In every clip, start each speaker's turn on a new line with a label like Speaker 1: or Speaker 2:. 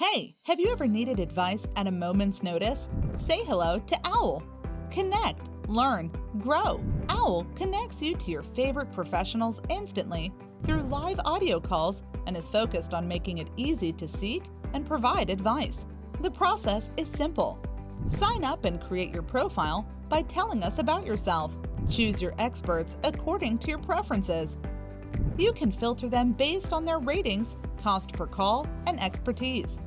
Speaker 1: Hey, have you ever needed advice at a moment's notice? Say hello to OWL. Connect, learn, grow. OWL connects you to your favorite professionals instantly through live audio calls and is focused on making it easy to seek and provide advice. The process is simple. Sign up and create your profile by telling us about yourself. Choose your experts according to your preferences. You can filter them based on their ratings, cost per call, and expertise.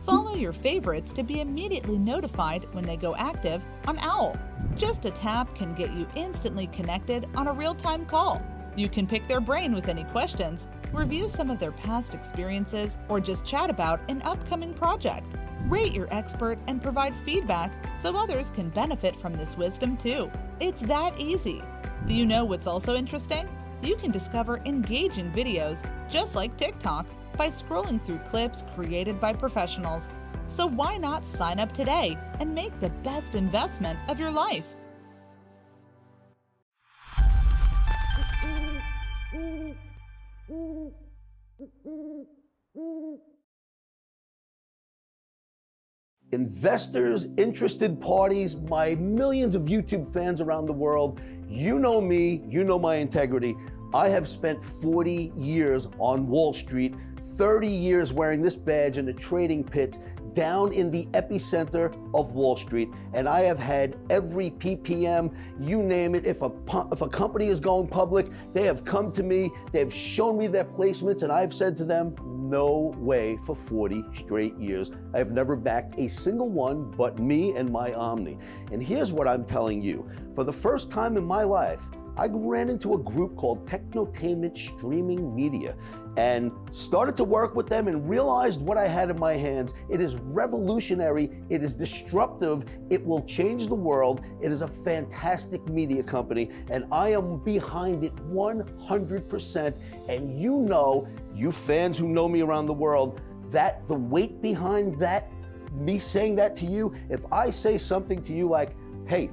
Speaker 1: Follow your favorites to be immediately notified when they go active on OWL. Just a tap can get you instantly connected on a real-time call. You can pick their brain with any questions, review some of their past experiences, or just chat about an upcoming project. Rate your expert and provide feedback so others can benefit from this wisdom too. It's that easy. Do you know what's also interesting? You can discover engaging videos, just like TikTok, by scrolling through clips created by professionals. So why not sign up today and make the best investment of your life?
Speaker 2: Investors, interested parties, my millions of YouTube fans around the world, you know me, you know my integrity. I have spent 40 years on Wall Street, 30 years wearing this badge in the trading pits down in the epicenter of Wall Street, and I have had every PPM, you name it. If a company is going public, they have come to me, they've shown me their placements, and I've said to them, no way for 40 straight years. I have never backed a single one but me and my Omni. And here's what I'm telling you. For the first time in my life, I ran into a group called Technotainment Streaming Media and started to work with them and realized what I had in my hands. It is revolutionary, it is disruptive, it will change the world. It is a fantastic media company, and I am behind it 100%. And you know, you fans who know me around the world, that the weight behind that, me saying that to you, if I say something to you like, hey,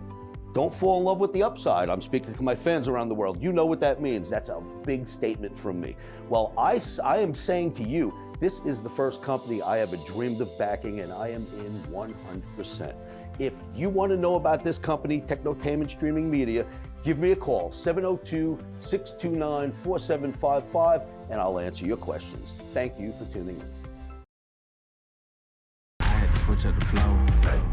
Speaker 2: don't fall in love with the upside. I'm speaking to my fans around the world. You know what that means. That's a big statement from me. Well, I am saying to you, this is the first company I ever dreamed of backing, and I am in 100%. If you want to know about this company, Technotainment Streaming Media, give me a call, 702-629-4755, and I'll answer your questions. Thank you for tuning in.
Speaker 3: Switch up the flow,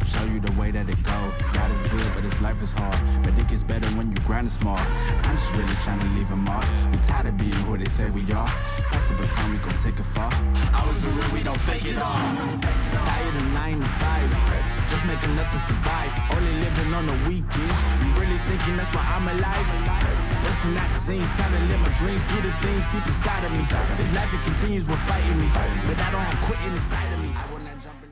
Speaker 3: show you the way that it go. God is good, but his life is hard. But it gets better when you grind smart. I'm just really trying to leave a mark. We tired of being who they say we are. That's the baton, we gon' take it far. Always be real, we don't fake it all. Tired of 9 to 5, just make enough to survive. Only living on the weekends. You really thinking that's why I'm alive? Busting out the scenes, time to live my dreams, do the things deep inside of me. This life, it continues with fighting me, but I don't have quitting inside of me. I will not jump in.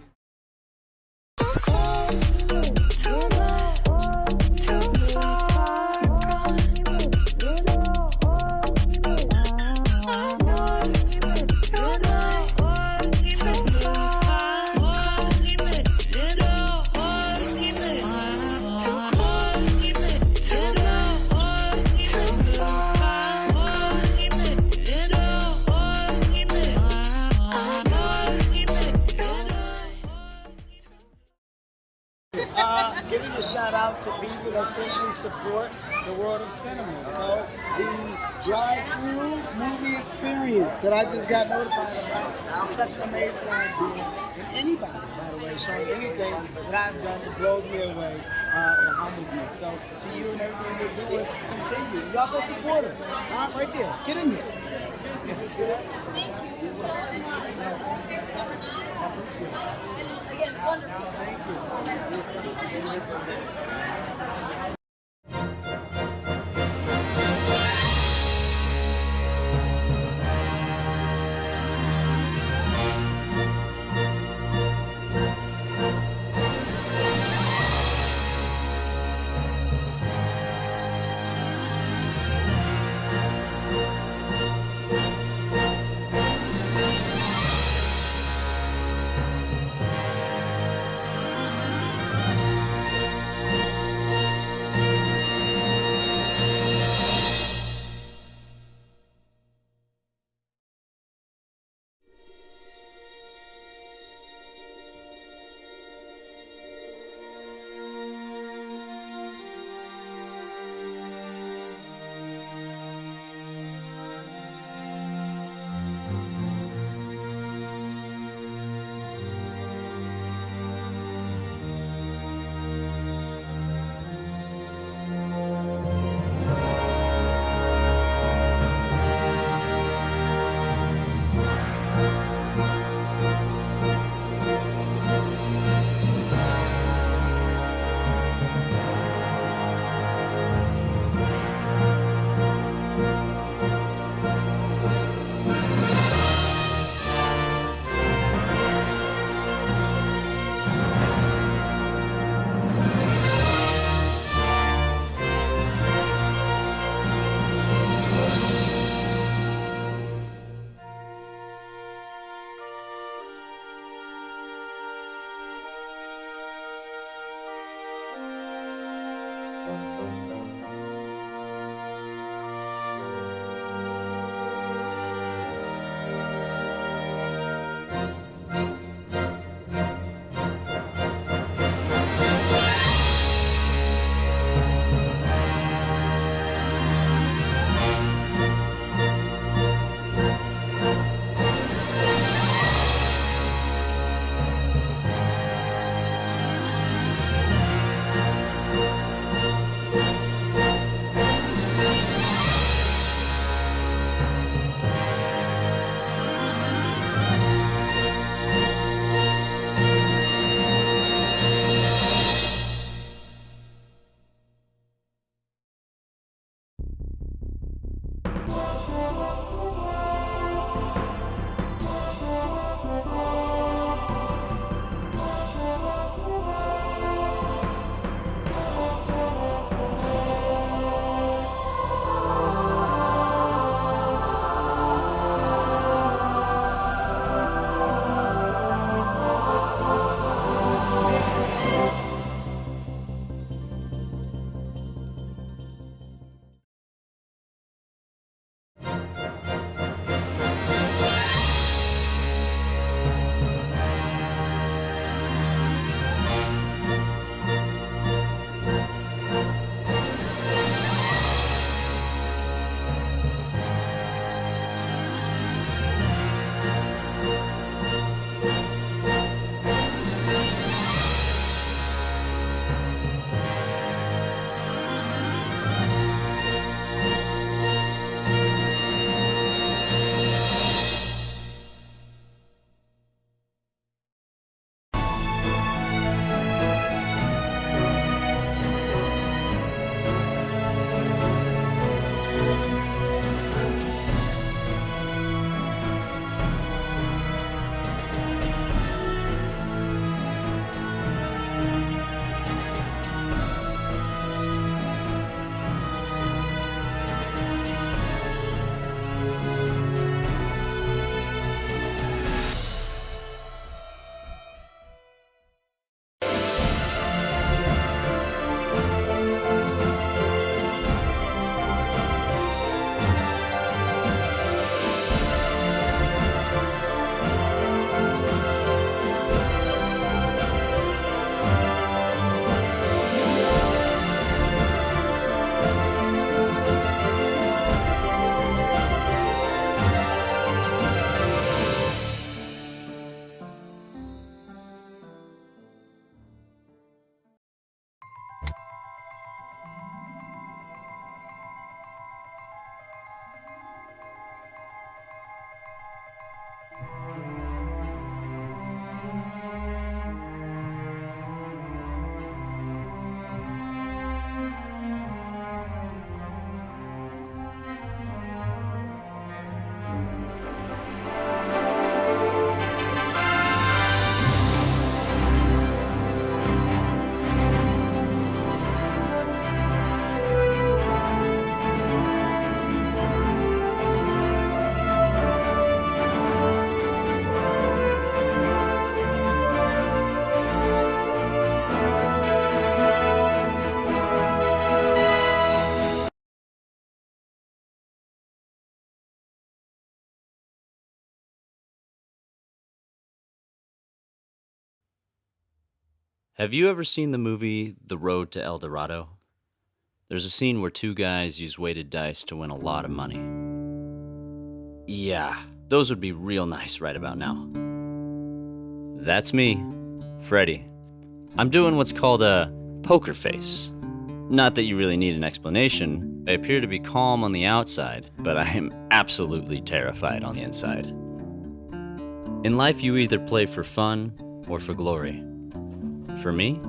Speaker 4: Giving a shout out to people that simply support the world of cinema. So the drive-through movie experience that I just got notified about is such an amazing idea. And anybody, by the way, showing anything that I've done, it blows me away and humbles me. So to you and everything you're doing, continue. Y'all go support her. All right, right there. Get in there. I appreciate it.
Speaker 5: Again, wonderful.
Speaker 4: Thank you.
Speaker 5: Have you ever seen the movie The Road to El Dorado? There's a scene where two guys use weighted dice to win a lot of money. Yeah, those would be real nice right about now. That's me, Freddy. I'm doing what's called a poker face. Not that you really need an explanation. I appear to be calm on the outside, but I am absolutely terrified on the inside. In life, you either play for fun or for glory. For me,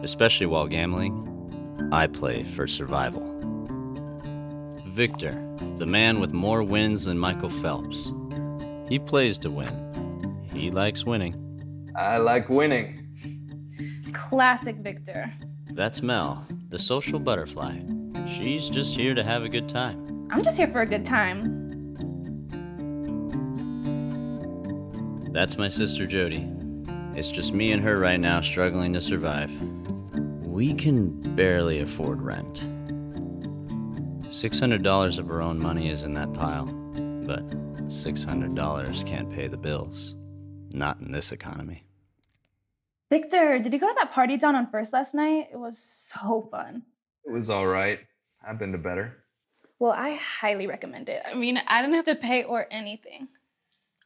Speaker 5: especially while gambling, I play for survival. Victor, the man with more wins than Michael Phelps. He plays to win. He likes winning.
Speaker 6: I like winning.
Speaker 7: Classic Victor.
Speaker 5: That's Mel, the social butterfly. She's just here to have a good time.
Speaker 7: I'm just here for a good time.
Speaker 5: That's my sister Jody. It's just me and her right now struggling to survive. We can barely afford rent. $600 of our own money is in that pile, but $600 can't pay the bills. Not in this economy.
Speaker 7: Victor, did you go to that party down on First last night? It was so fun.
Speaker 6: It was all right. I've been to better.
Speaker 7: Well, I highly recommend it. I mean, I didn't have to pay or anything.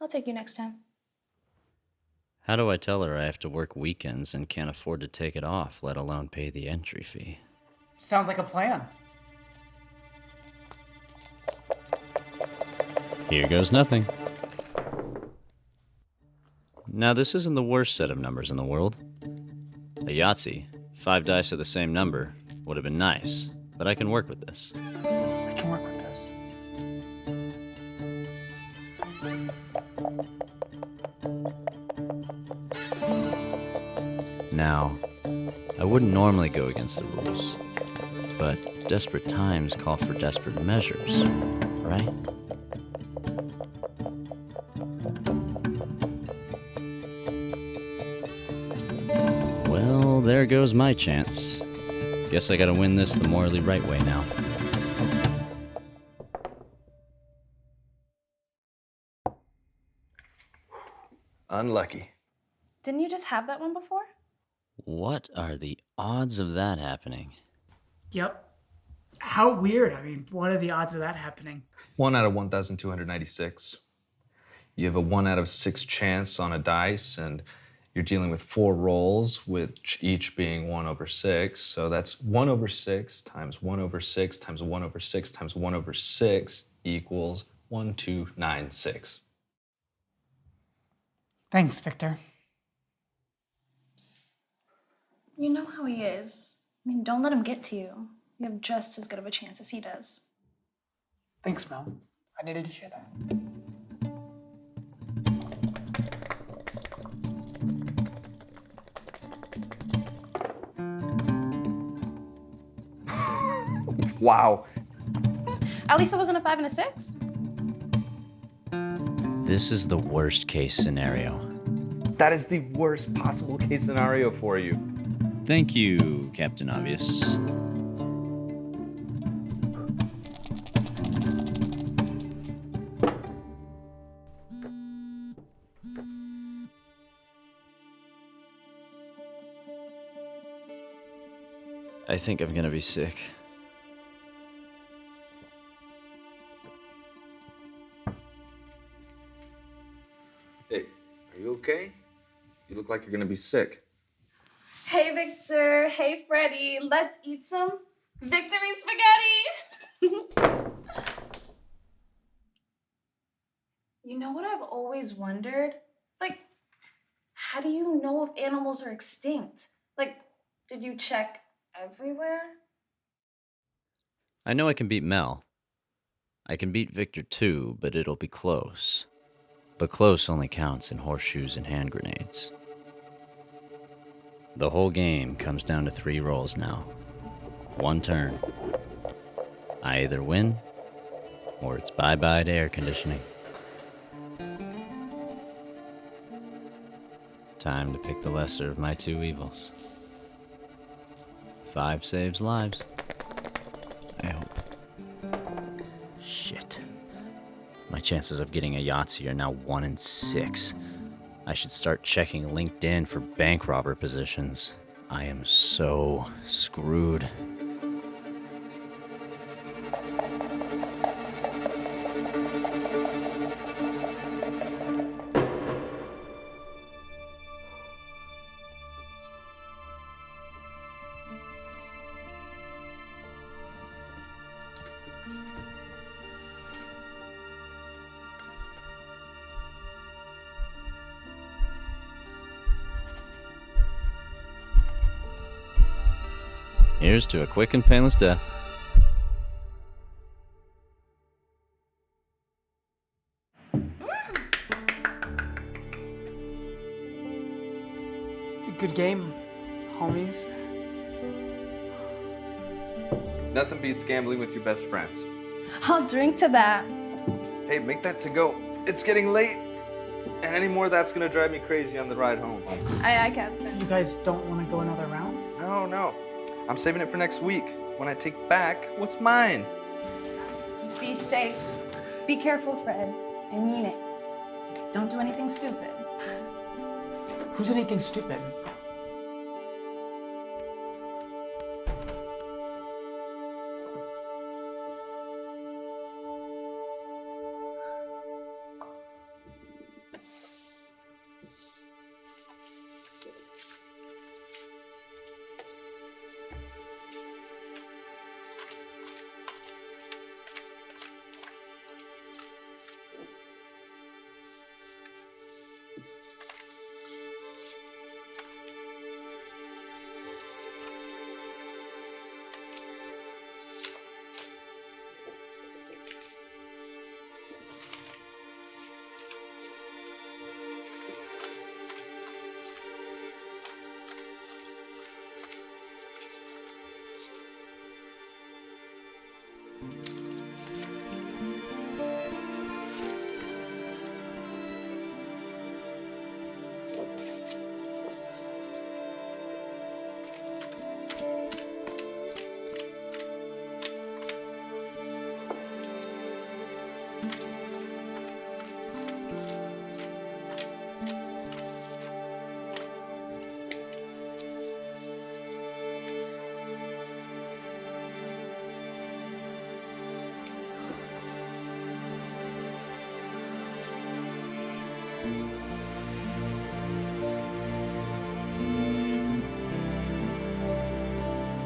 Speaker 7: I'll take you next time.
Speaker 5: How do I tell her I have to work weekends and can't afford to take it off, let alone pay the entry fee?
Speaker 8: Sounds like a plan.
Speaker 5: Here goes nothing. Now, this isn't the worst set of numbers in the world. A Yahtzee, 5 dice of the same number, would have been nice, but I can work with this.
Speaker 8: can work with this.
Speaker 5: Now, I wouldn't normally go against the rules, but desperate times call for desperate measures, right? Well, there goes my chance. Guess I gotta win this the morally right way now.
Speaker 6: Unlucky.
Speaker 7: Didn't you just have that one before?
Speaker 5: What are the odds of that happening?
Speaker 8: Yep. How weird. I mean, what are the odds of that happening?
Speaker 6: 1 out of 1,296. You have a 1 out of 6 chance on a dice, and you're dealing with 4 rolls, which each being 1/6. So that's 1/6 times 1/6 times 1/6 times 1/6 equals 1296.
Speaker 8: Thanks, Victor.
Speaker 7: You know how he is. I mean, don't let him get to you. You have just as good of a chance as he does.
Speaker 8: Thanks, Mel. I needed to hear that.
Speaker 6: Wow.
Speaker 7: At least it wasn't a 5 and a 6.
Speaker 5: This is the worst case scenario.
Speaker 6: That is the worst possible case scenario for you.
Speaker 5: Thank you, Captain Obvious. I think I'm gonna be sick.
Speaker 6: Hey, are you okay? You look like you're gonna be sick.
Speaker 7: Hey, Victor. Hey, Freddie. Let's eat some victory spaghetti. You know what I've always wondered? Like, how do you know if animals are extinct? Like, did you check everywhere?
Speaker 5: I know I can beat Mel. I can beat Victor too, but it'll be close. But close only counts in horseshoes and hand grenades. The whole game comes down to 3 rolls now. 1 turn. I either win, or it's bye-bye to air conditioning. Time to pick the lesser of my 2 evils. 5 saves lives. I hope. Shit. My chances of getting a Yahtzee are now 1 in 6. I should start checking LinkedIn for bank robber positions. I am so screwed. Here's to a quick and painless death.
Speaker 8: Good game, homies.
Speaker 6: Nothing beats gambling with your best friends.
Speaker 7: I'll drink to that.
Speaker 6: Hey, make that to go. It's getting late. And any more of that's gonna drive me crazy on the ride home.
Speaker 7: Aye, aye, Captain.
Speaker 8: You guys don't want to go another round?
Speaker 6: No. I'm saving it for next week when I take back what's mine.
Speaker 7: Be safe. Be careful, Fred. I mean it. Don't do anything stupid.
Speaker 8: Who's anything stupid?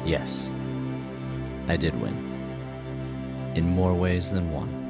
Speaker 5: Yes, I did win. In more ways than one.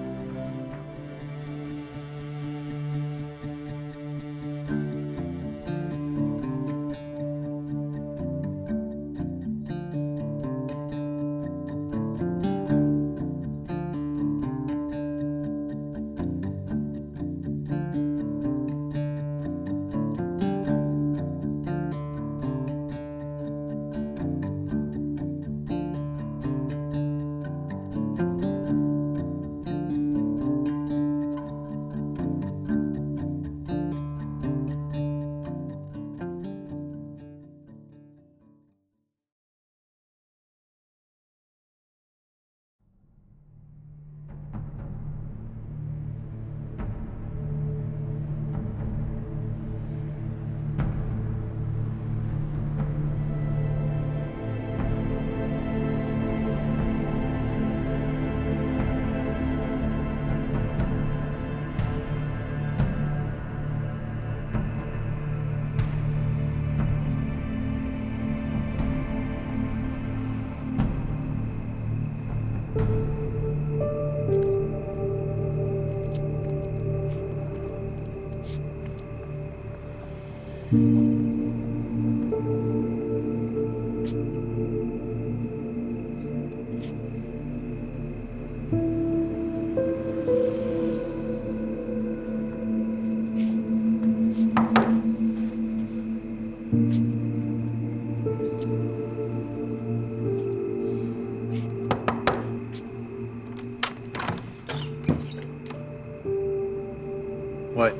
Speaker 9: What?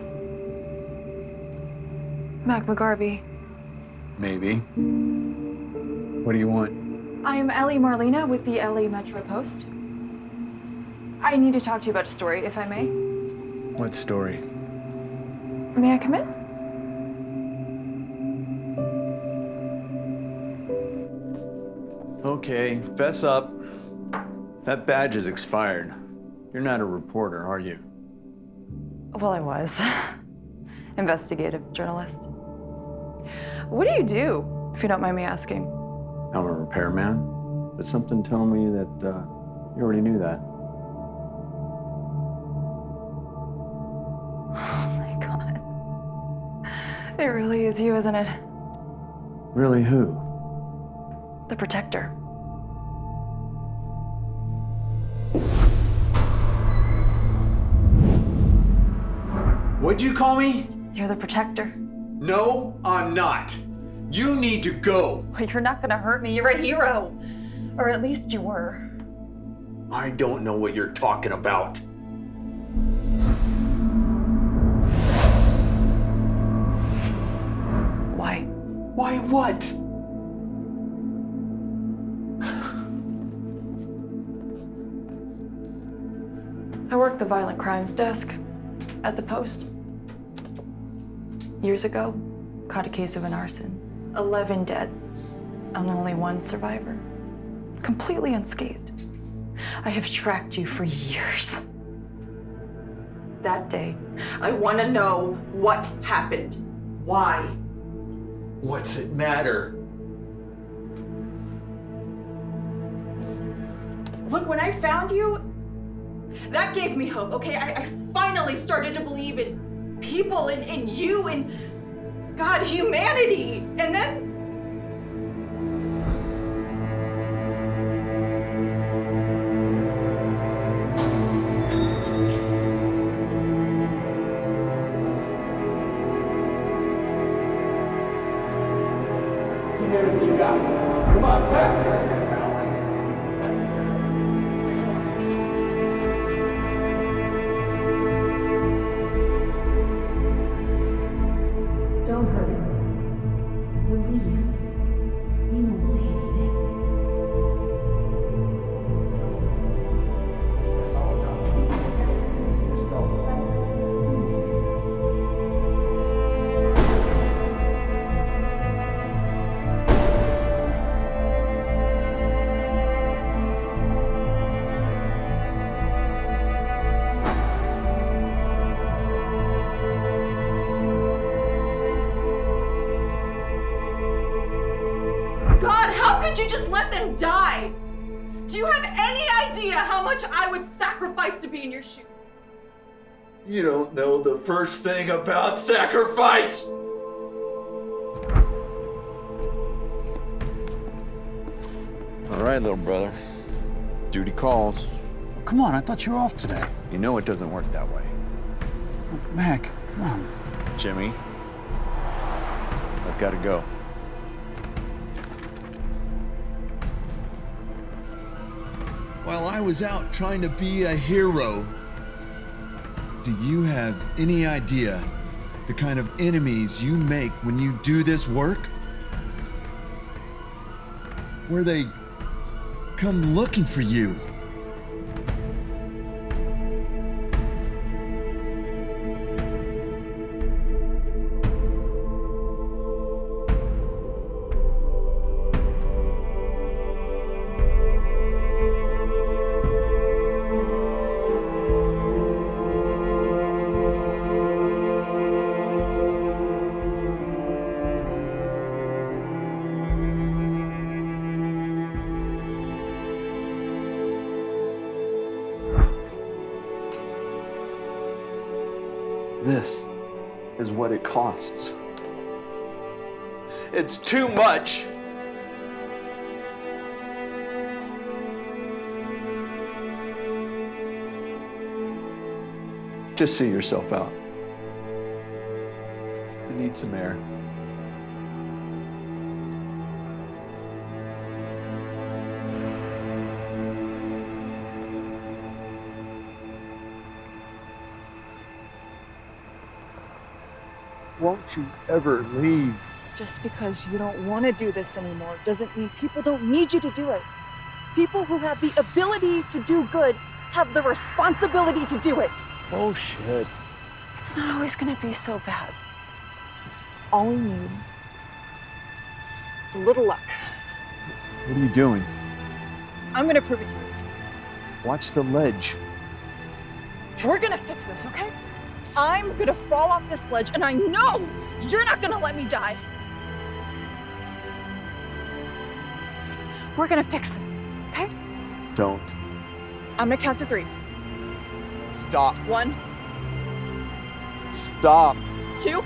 Speaker 10: Mac McGarvey.
Speaker 9: Maybe. What do you want?
Speaker 10: I'm Ellie Marlena with the LA Metro Post. I need to talk to you about a story, if I may.
Speaker 9: What story?
Speaker 10: May I come in?
Speaker 9: Okay, fess up. That badge is expired. You're not a reporter, are you?
Speaker 10: Well, I was. Investigative journalist. What do you do, if you don't mind me asking?
Speaker 9: I'm a repairman, but something told me that you already knew that.
Speaker 10: Oh my God. It really is you, isn't it?
Speaker 9: Really who?
Speaker 10: The Protector.
Speaker 9: What'd you call me?
Speaker 10: You're the Protector.
Speaker 9: No, I'm not. You need to go.
Speaker 10: Well, you're not gonna hurt me. You're a hero. Or at least you were.
Speaker 9: I don't know what you're talking about.
Speaker 10: Why?
Speaker 9: Why what?
Speaker 10: I worked the violent crimes desk at the Post. Years ago, caught a case of an arson. 11 dead, and only one survivor. Completely unscathed. I have tracked you for years. That day, I want to know what happened. Why?
Speaker 9: What's it matter?
Speaker 10: Look, when I found you, that gave me hope, okay? I finally started to believe in people, in you, in God, humanity. And then can't you just let them die? Do you have any idea how much I would sacrifice to be in your shoes?
Speaker 9: You don't know the first thing about sacrifice! All right, little brother. Duty calls.
Speaker 11: Come on, I thought you were off today.
Speaker 9: You know it doesn't work that way.
Speaker 11: Mac, come on.
Speaker 9: Jimmy, I've got to go.
Speaker 12: While I was out trying to be a hero, do you have any idea the kind of enemies you make when you do this work? Where they come looking for you.
Speaker 9: This is what it costs. It's too much. Just see yourself out. I need some air. Won't you ever leave?
Speaker 10: Just because you don't want to do this anymore doesn't mean people don't need you to do it. People who have the ability to do good have the responsibility to do it.
Speaker 9: Bullshit.
Speaker 10: It's not always going to be so bad. All we need is a little luck.
Speaker 9: What are you doing?
Speaker 10: I'm going to prove it to you.
Speaker 9: Watch the ledge.
Speaker 10: We're going to fix this, okay? I'm going to fall off this ledge, and I know you're not going to let me die. We're going to fix this, okay?
Speaker 9: Don't.
Speaker 10: I'm going to count to 3.
Speaker 9: Stop.
Speaker 10: 1.
Speaker 9: Stop.
Speaker 10: 2.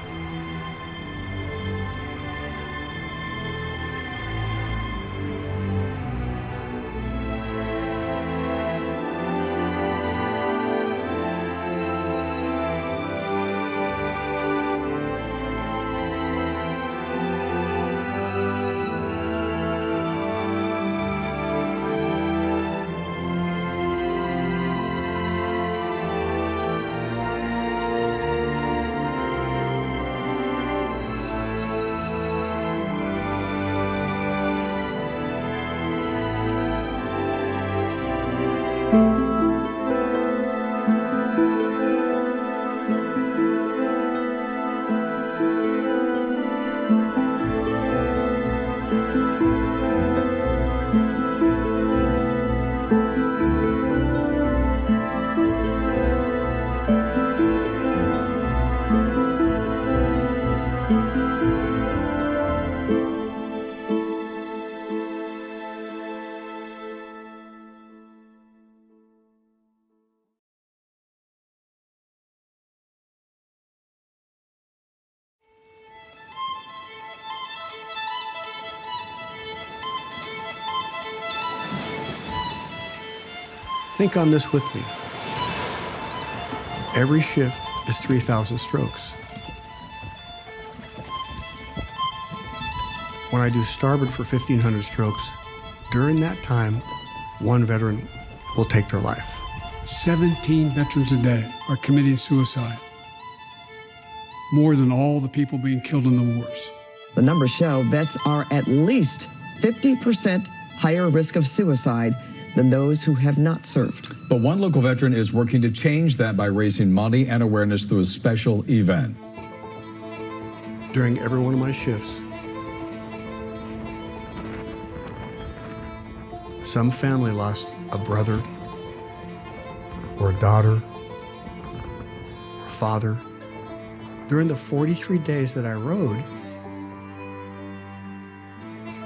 Speaker 13: Think on this with me. Every shift is 3,000 strokes. When I do starboard for 1,500 strokes, during that time, one veteran will take their life.
Speaker 14: 17 veterans a day are committing suicide. More than all the people being killed in the wars.
Speaker 15: The numbers show vets are at least 50% higher risk of suicide than those who have not served.
Speaker 16: But one local veteran is working to change that by raising money and awareness through a special event.
Speaker 13: During every one of my shifts, some family lost a brother or a daughter or a father. During the 43 days that I rode,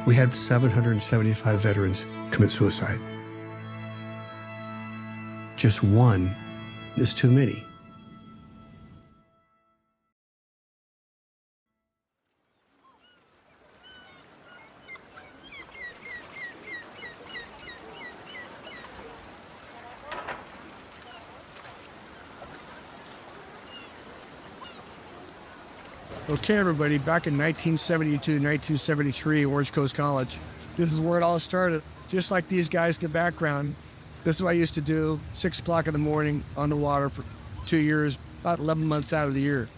Speaker 13: We had 775 veterans commit suicide. Just one is too many.
Speaker 17: Okay, everybody, back in 1972, 1973, Orange Coast College. This is where it all started. Just like these guys in the background, this is what I used to do, 6 o'clock in the morning on the water for 2 years, about 11 months out of the year.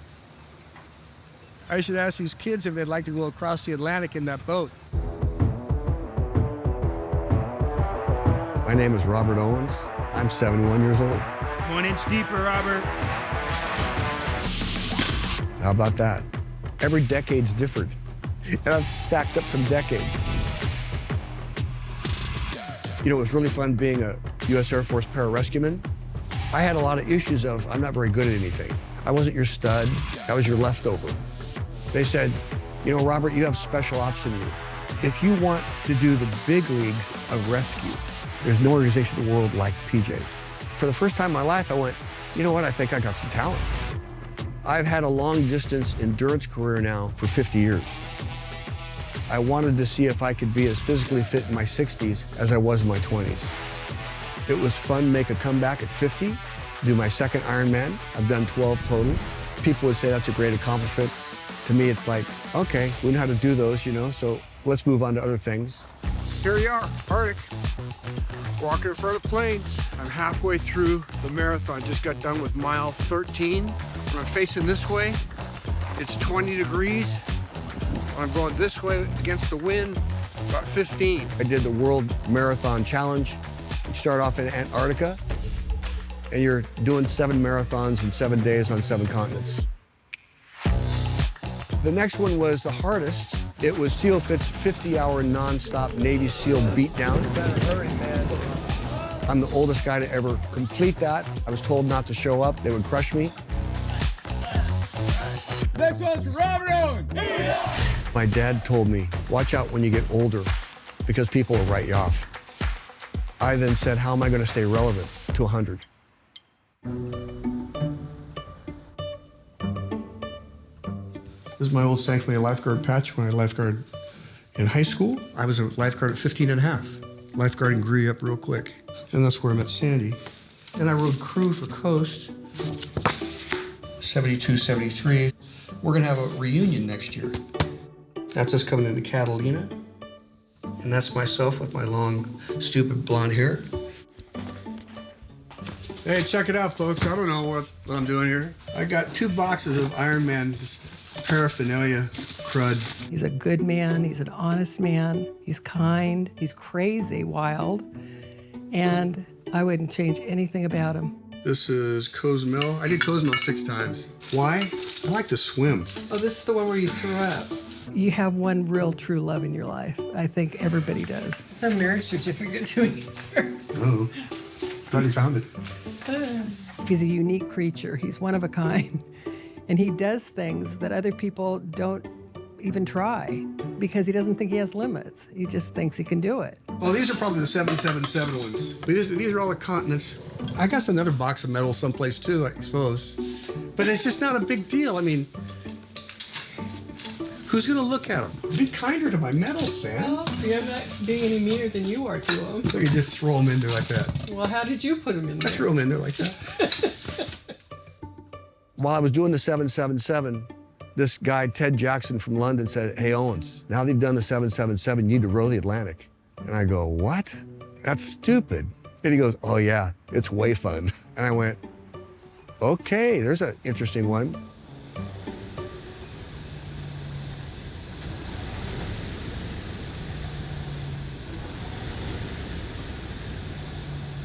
Speaker 17: I should ask these kids if they'd like to go across the Atlantic in that boat.
Speaker 13: My name is Robert Owens. I'm 71 years old.
Speaker 18: 1 inch deeper, Robert.
Speaker 13: How about that? Every decade's different. And I've stacked up some decades. You know, it was really fun being a U.S. Air Force pararescueman. I had a lot of issues of, I'm not very good at anything. I wasn't your stud, I was your leftover. They said, you know, Robert, you have special ops in you. If you want to do the big leagues of rescue, there's no organization in the world like PJ's. For the first time in my life, I went, you know what, I think I got some talent. I've had a long-distance endurance career now for 50 years. I wanted to see if I could be as physically fit in my 60s as I was in my 20s. It was fun to make a comeback at 50, do my second Ironman. I've done 12 total. People would say that's a great accomplishment. To me, it's like, okay, we know how to do those, you know, so let's move on to other things.
Speaker 17: Here you are, Arctic. Walking in front of planes. I'm halfway through the marathon. Just got done with mile 13. When I'm facing this way, it's 20 degrees. When I'm going this way against the wind, about 15. I did the World Marathon Challenge. You start off in Antarctica, and you're doing 7 marathons in 7 days on 7 continents. The next one was the hardest. It was SEAL Fit's 50-hour nonstop Navy SEAL beatdown. I'm the oldest guy to ever complete that. I was told not to show up. They would crush me.
Speaker 18: Next one's Robert Owens.
Speaker 13: My dad told me, watch out when you get older because people will write you off. I then said, how am I going to stay relevant to 100? This is my old Sanctimony lifeguard patch when I lifeguard in high school. I was a lifeguard at 15 and a half. Lifeguarding grew up real quick. And that's where I met Sandy. Then I rode crew for Coast, 72, 73. We're gonna have a reunion next year. That's us coming into Catalina. And that's myself with my long, stupid blonde hair. Hey, check it out, folks. I don't know what I'm doing here. I got 2 boxes of Ironman paraphernalia crud.
Speaker 19: He's a good man, he's an honest man, he's kind, he's crazy, wild, and I wouldn't change anything about him.
Speaker 13: This is Cozumel. I did Cozumel 6 times. Why? I like to swim.
Speaker 19: Oh, this is the one where you threw up. You have one real true love in your life. I think everybody does. It's a marriage certificate to me.
Speaker 13: Oh, thought he found it.
Speaker 19: He's a unique creature. He's one of a kind. And he does things that other people don't even try because he doesn't think he has limits. He just thinks he can do it.
Speaker 13: Oh, these are probably the 777 ones. These are all the continents. I got another box of medals someplace too, I suppose. But it's just not a big deal. I mean, who's gonna look at them? Be kinder to my medals, Sam.
Speaker 19: Well, I'm not being any meaner than you are to them.
Speaker 13: So you just throw them in there like that.
Speaker 19: Well, how did you put them in there?
Speaker 13: I threw them in there like that. While I was doing the 777, this guy, Ted Jackson from London, said, hey, Owens, now they've done the 777, you need to row the Atlantic. And I go, what? That's stupid. And he goes, oh yeah, it's way fun. And I went, okay, there's an interesting one.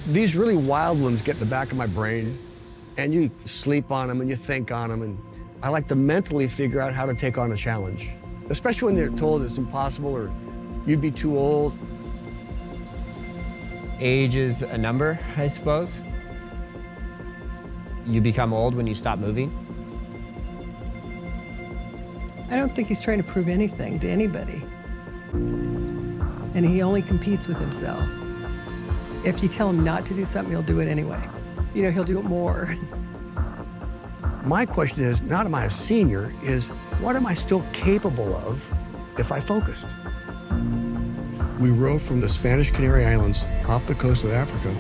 Speaker 13: These really wild ones get in the back of my brain, and you sleep on them and you think on them, and I like to mentally figure out how to take on a challenge, especially when they're told it's impossible or you'd be too old.
Speaker 20: Age is a number, I suppose. You become old when you stop moving.
Speaker 19: I don't think he's trying to prove anything to anybody. and he only competes with himself. If you tell him not to do something, he'll do it anyway. You know, he'll do it more.
Speaker 13: My question is, not am I a senior, is what am I still capable of if I focused? We row from the Spanish Canary Islands off the coast of Africa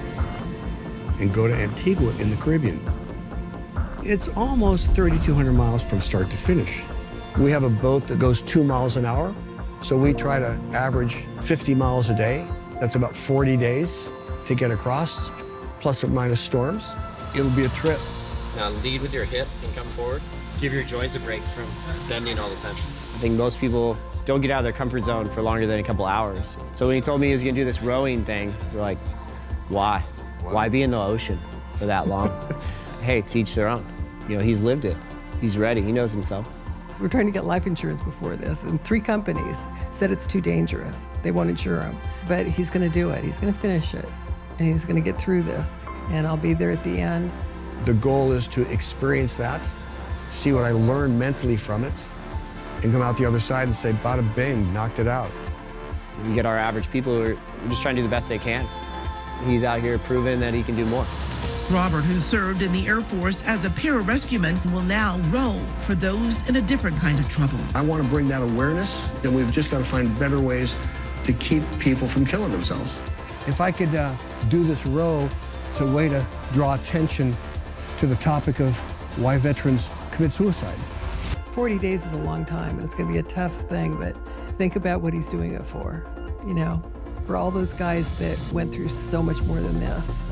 Speaker 13: and go to Antigua in the Caribbean. It's almost 3,200 miles from start to finish. We have a boat that goes 2 miles an hour, so we try to average 50 miles a day. That's about 40 days to get across, plus or minus storms. It'll be a trip.
Speaker 20: Now lead with your hip and come forward. Give your joints a break from bending all the time. I think most people don't get out of their comfort zone for longer than a couple hours. So when he told me he was gonna do this rowing thing, we're like, why? Why be in the ocean for that long? Hey, to each their own. You know, he's lived it. He's ready, he knows himself.
Speaker 19: We're trying to get life insurance before this, and 3 companies said it's too dangerous. They won't insure him, but he's gonna do it. He's gonna finish it, and he's gonna get through this, and I'll be there at the end.
Speaker 13: The goal is to experience that, see what I learned mentally from it, and come out the other side and say, bada bing, knocked it out.
Speaker 20: We get our average people who are just trying to do the best they can. He's out here proving that he can do more.
Speaker 21: Robert, who served in the Air Force as a pararescueman, will now row for those in a different kind of trouble.
Speaker 13: I want to bring that awareness, and we've just got to find better ways to keep people from killing themselves.
Speaker 11: If I could do this row, it's a way to draw attention to the topic of why veterans commit suicide.
Speaker 19: 40 days is a long time, and it's gonna be a tough thing, but think about what he's doing it for, you know, for all those guys that went through so much more than this.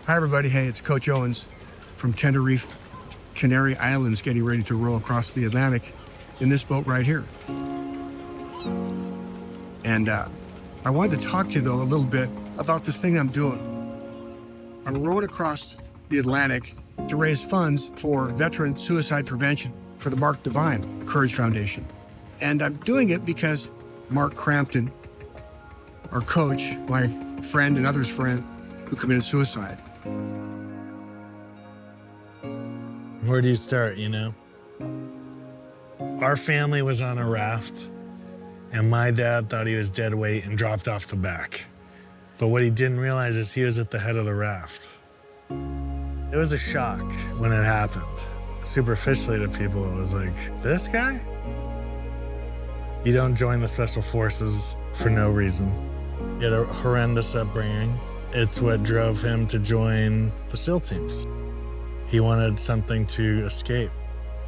Speaker 17: Hi, everybody. Hey, it's Coach Owens from Tenerife, Canary Islands, getting ready to row across the Atlantic in this boat right here. And I wanted to talk to you, though, a little bit about this thing I'm doing. I'm rowing across the Atlantic to raise funds for veteran suicide prevention for the Mark Devine Courage Foundation. And I'm doing it because Mark Crampton, our coach, my friend and others' friend, who committed suicide.
Speaker 22: Where do you start, you know? Our family was on a raft, and my dad thought he was dead weight and dropped off the back. But what he didn't realize is he was at the head of the raft. It was a shock when it happened. Superficially to people, it was like, this guy? You don't join the Special Forces for no reason. He had a horrendous upbringing. It's what drove him to join the SEAL teams. He wanted something to escape,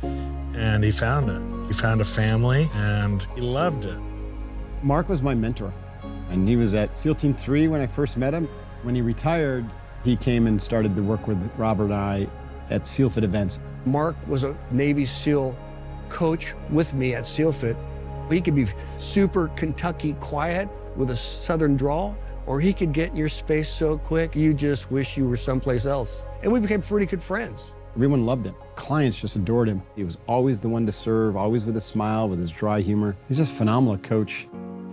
Speaker 22: and he found it. He found a family, and he loved it.
Speaker 23: Mark was my mentor, and he was at SEAL Team 3 when I first met him. When he retired, he came and started to work with Robert and I at SEALFIT events.
Speaker 13: Mark was a Navy SEAL coach with me at SEALFIT. He could be super Kentucky quiet with a Southern drawl, or he could get in your space so quick, you just wish you were someplace else. And we became pretty good friends.
Speaker 23: Everyone loved him. Clients just adored him. He was always the one to serve, always with a smile, with his dry humor. He's just a phenomenal coach.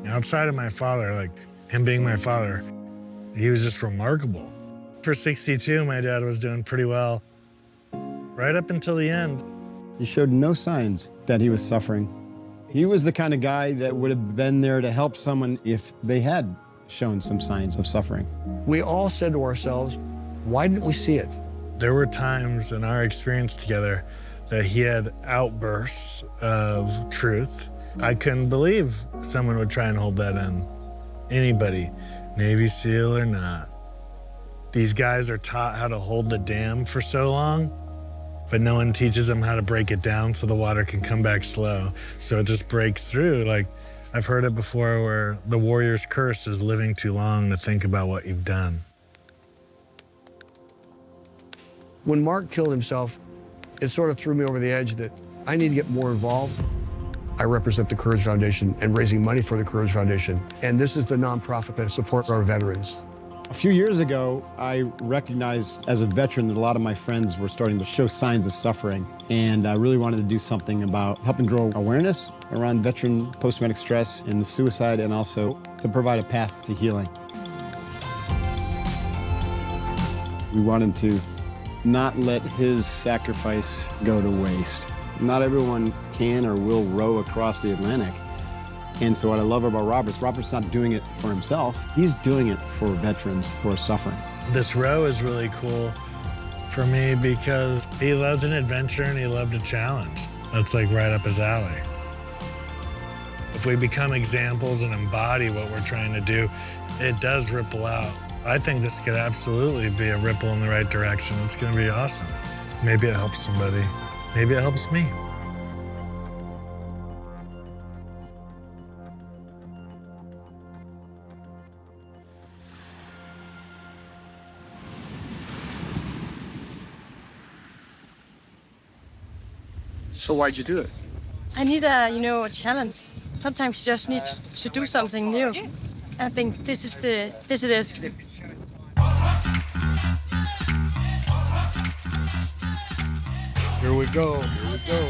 Speaker 22: Outside of my father, like him being my father, he was just remarkable. For 62, my dad was doing pretty well, right up until the end.
Speaker 23: He showed no signs that he was suffering. He was the kind of guy that would have been there to help someone if they had shown some signs of suffering.
Speaker 13: We all said to ourselves, why didn't we see it?
Speaker 22: There were times in our experience together that he had outbursts of truth. I couldn't believe someone would try and hold that in. Anybody, Navy SEAL or not. These guys are taught how to hold the dam for so long, but no one teaches them how to break it down so the water can come back slow. So it just breaks through. Like, I've heard it before where the warrior's curse is living too long to think about what you've done.
Speaker 13: When Mark killed himself, it sort of threw me over the edge that I need to get more involved. I represent the Courage Foundation and raising money for the Courage Foundation. And this is the nonprofit that supports our veterans.
Speaker 23: A few years ago, I recognized as a veteran that a lot of my friends were starting to show signs of suffering, and I really wanted to do something about helping grow awareness around veteran post-traumatic stress and the suicide, and also to provide a path to healing. We wanted to not let his sacrifice go to waste. Not everyone can or will row across the Atlantic. And so what I love about Robert's not doing it for himself. He's doing it for veterans who are suffering.
Speaker 22: This row is really cool for me because he loves an adventure and he loved a challenge. That's like right up his alley. If we become examples and embody what we're trying to do, it does ripple out. I think this could absolutely be a ripple in the right direction. It's going to be awesome. Maybe it helps somebody. Maybe it helps me.
Speaker 13: So why'd you do it?
Speaker 1: I need a challenge. Sometimes you just need to do something new. I think this is it is.
Speaker 13: Here we go, here we go.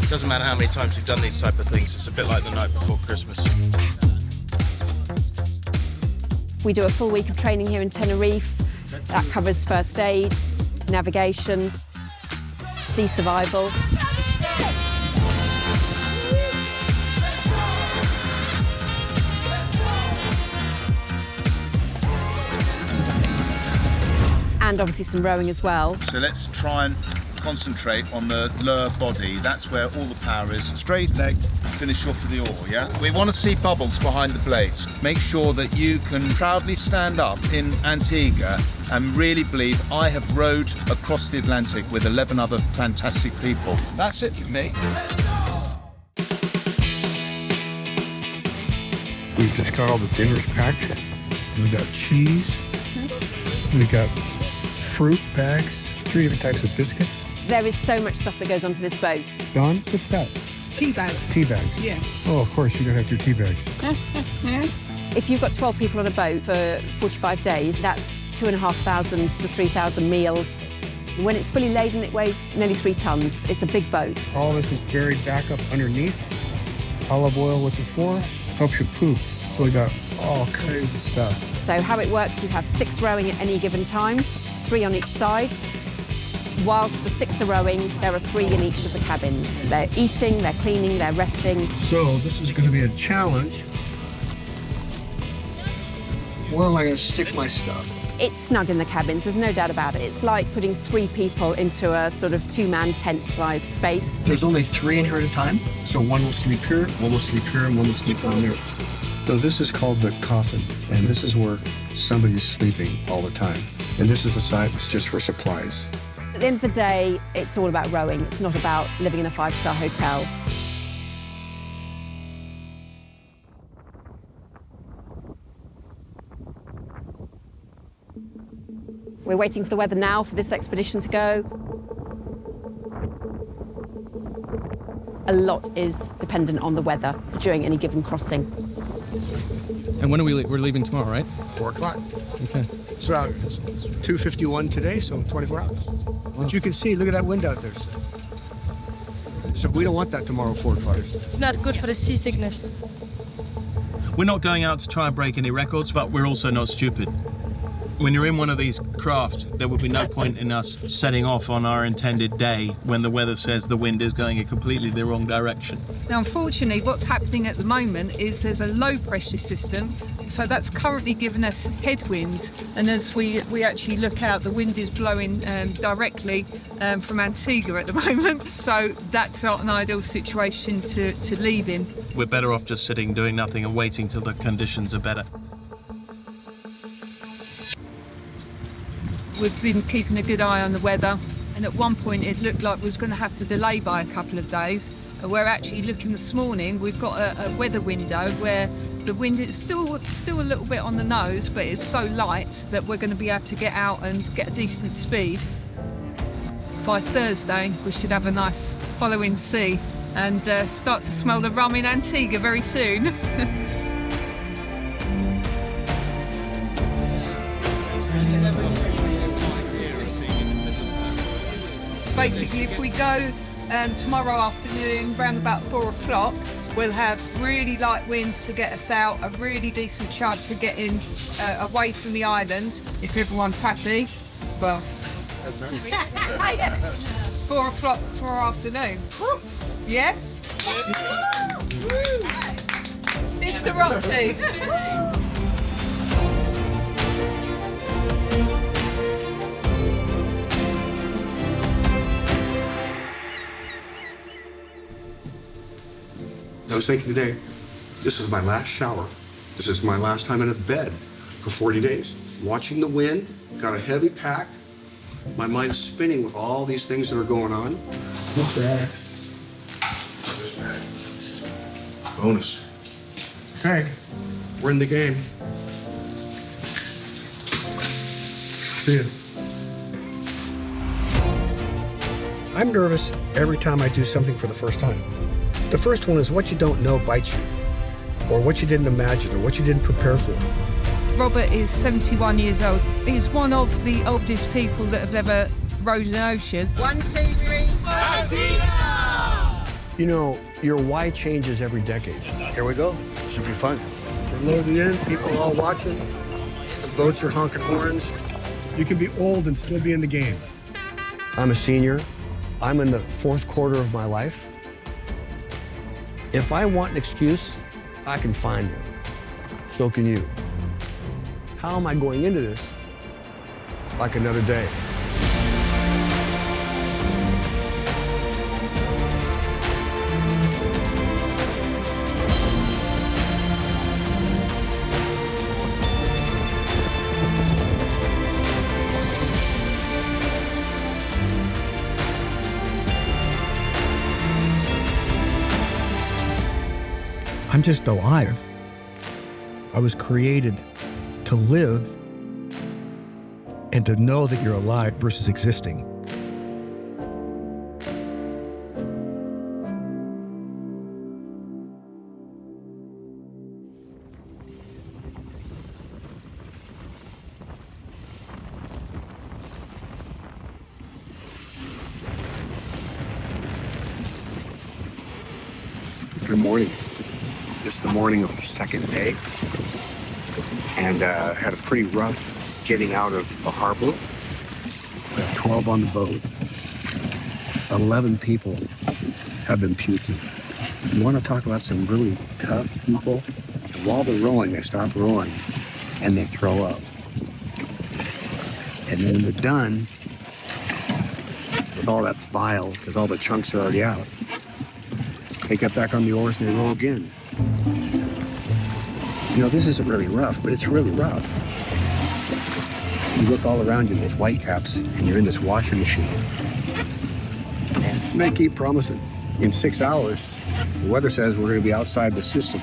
Speaker 2: Doesn't matter how many times you've done these type of things, it's a bit like the night before Christmas.
Speaker 3: We do a full week of training here in Tenerife. That covers first aid, navigation, sea survival. And obviously some rowing as well.
Speaker 24: So let's try and concentrate on the lower body. That's where all the power is. Straight leg, finish off with the oar, yeah? We want to see bubbles behind the blades. Make sure that you can proudly stand up in Antigua and really believe I have rowed across the Atlantic with 11 other fantastic people. That's it for me.
Speaker 17: We've just got all the dinners packed. We've got cheese. We've got fruit bags, 3 different types of biscuits.
Speaker 3: There is so much stuff that goes onto this boat.
Speaker 17: Don, what's that?
Speaker 25: Tea bags.
Speaker 17: Tea bags?
Speaker 25: Yeah.
Speaker 17: Oh, of course, you're gonna have your tea bags.
Speaker 3: If you've got 12 people on a boat for 45 days, that's 2,500 to 3,000 meals. When it's fully laden, it weighs nearly 3 tons. It's a big boat.
Speaker 17: All this is buried back up underneath. Olive oil, what's it for? Helps you poop. So we got all kinds of stuff.
Speaker 3: So how it works, you have 6 rowing at any given time, 3 on each side. Whilst the 6 are rowing, there are 3 in each of the cabins. They're eating, they're cleaning, they're resting.
Speaker 13: So this is going to be a challenge. Where am I going to stick my stuff?
Speaker 3: It's snug in the cabins, there's no doubt about it. It's like putting 3 people into a sort of 2-man tent-sized space.
Speaker 13: There's only 3 in here at a time, so one will sleep here, one will sleep here, and one will sleep down there. So this is called the coffin, and this is where somebody's sleeping all the time. And this is a side that's just for supplies.
Speaker 3: At the end of the day, it's all about rowing. It's not about living in a 5-star hotel. We're waiting for the weather now for this expedition to go. A lot is dependent on the weather during any given crossing.
Speaker 26: And when are we're leaving tomorrow, right?
Speaker 13: 4 o'clock.
Speaker 26: Okay.
Speaker 13: It's about 2:51 today, so 24 hours. But you can see, look at that wind out there. So we don't want that tomorrow, 4 o'clock.
Speaker 1: It's not good for the seasickness.
Speaker 2: We're not going out to try and break any records, but we're also not stupid. When you're in one of these craft, there would be no point in us setting off on our intended day when the weather says the wind is going in completely the wrong direction.
Speaker 25: Now, unfortunately, what's happening at the moment is there's a low pressure system, so that's currently giving us headwinds. And as we actually look out, the wind is blowing directly from Antigua at the moment, so that's not an ideal situation to leave in.
Speaker 2: We're better off just sitting, doing nothing, and waiting till the conditions are better.
Speaker 25: We've been keeping a good eye on the weather, and at one point it looked like we was going to have to delay by a couple of days. We're actually looking this morning, we've got a weather window where the wind is still a little bit on the nose, but it's so light that we're going to be able to get out and get a decent speed. By Thursday, we should have a nice following sea and start to smell the rum in Antigua very soon. Basically, if we go tomorrow afternoon, round about 4 o'clock, we'll have really light winds to get us out, a really decent chance of getting away from the island, if everyone's happy. Well, 4 o'clock tomorrow afternoon. Yes? Mr. Roxy.
Speaker 13: I was thinking today, this is my last shower. This is my last time in a bed for 40 days. Watching the wind, got a heavy pack. My mind's spinning with all these things that are going on. Not bad. This bad. Bonus. Okay, we're in the game. See ya. I'm nervous every time I do something for the first time. The first one is what you don't know bites you, or what you didn't imagine, or what you didn't prepare for.
Speaker 25: Robert is 71 years old. He's one of the oldest people that have ever rowed an ocean.
Speaker 4: 1, 2, 3, Martina!
Speaker 13: You know, your why changes every decade. Here we go. Should be fun. We're loading in, people all watching. The boats are honking horns.
Speaker 11: You can be old and still be in the game.
Speaker 13: I'm a senior. I'm in the 4th quarter of my life. If I want an excuse, I can find one. So can you. How am I going into this like another day?
Speaker 11: I'm just alive. I was created to live and to know that you're alive versus existing.
Speaker 13: Good morning. It's the morning of the 2nd day, and had a pretty rough getting out of the harbor. We have 12 on the boat. 11 people have been puking. You want to talk about some really tough people? And while they're rowing, they stop rowing, and they throw up. And then when they're done with all that bile, because all the chunks are already out, they get back on the oars and they row again. You know, this isn't really rough, but it's really rough. You look all around you, there's white caps, and you're in this washing machine. And they keep promising. In 6 hours, the weather says we're going to be outside the system.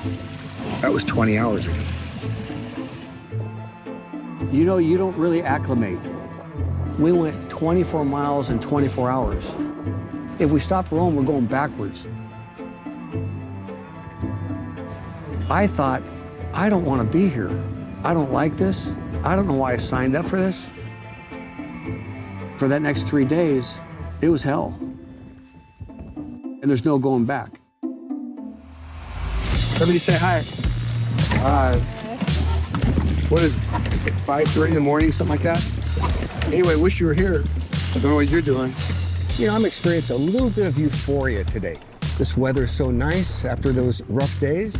Speaker 13: That was 20 hours ago. You know, you don't really acclimate. We went 24 miles in 24 hours. If we stop rowing, we're going backwards. I thought, I don't want to be here. I don't like this. I don't know why I signed up for this. For that next 3 days, it was hell. And there's no going back. Everybody say hi. Hi. What is it, 5:30 in the morning, something like that? Anyway, wish you were here. I don't know what you're doing. You know, I'm experiencing a little bit of euphoria today. This weather's so nice after those rough days.